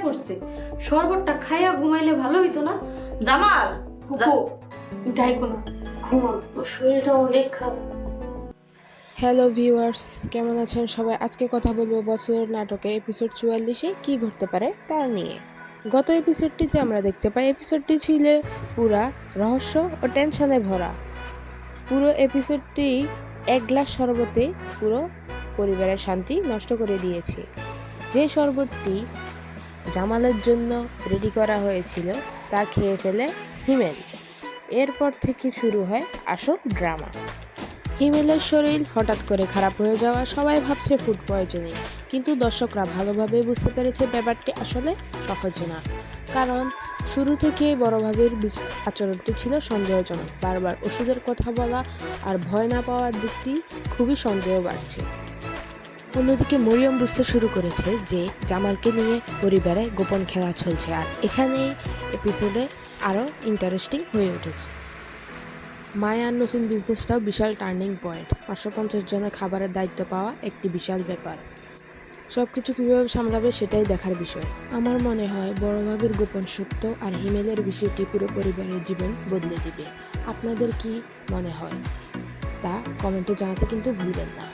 পড়ছে, শরবতটা খাইয়া ঘুমাইলে ভালো হইতো না? জামাল ফুপু ডাইকো না, ঘুমাও, ওর শরীরটা অনেক খারাপ। হ্যালো ভিউয়ার্স, কেমন আছেন সবাই? আজকে কথা বলবো বছরের নাটকে এপিসোড 44-এ কী ঘটতে পারে তার নিয়ে। গত এপিসোডটিতে আমরা দেখতে পাই এপিসোডটি ছিল পুরা রহস্য ও টেনশনে ভরা। পুরো এপিসোডটি এক গ্লাস শরবতে পুরো পরিবারের শান্তি নষ্ট করে দিয়েছে। যে শরবতটি জামালের জন্য রেডি করা হয়েছিল তা খেয়ে ফেলে হিমেল। এরপর থেকে শুরু হয় আসল ড্রামা। হিমেলের শরীর হঠাৎ করে খারাপ হয়ে যাওয়া, সবাই ভাবছে ফুড পয়জনিং, কিন্তু দর্শকরা ভালোভাবে বুঝতে পেরেছে ব্যাপারটি আসলে সহজ না। কারণ শুরু থেকেই বড় ভাবির আচরণটি ছিল সন্দেহজনক। বারবার ওষুধের কথা বলা আর ভয় না পাওয়ার দিকটি খুবই সন্দেহ বাড়ছে। অন্যদিকে মরিয়ম বুঝতে শুরু করেছে যে জামালকে নিয়ে পরিবারে গোপন খেলা চলছে, আর এখানেই এপিসোডে আরও ইন্টারেস্টিং হয়ে উঠেছে। মায়ার নতুন বিজনেসটাও বিশাল টার্নিং পয়েন্ট। 550 জনের খাবারের দায়িত্ব পাওয়া একটি বিশাল ব্যাপার। সব কিছু কীভাবে সামলাবে সেটাই দেখার বিষয়। আমার মনে হয় বড় ভাবির গোপন সত্য আর হিমেলের বিষয়টি পুরো পরিবারের জীবন বদলে দিবে। আপনাদের কি মনে হয় তা কমেন্টে জানাতে কিন্তু ভুলবেন না।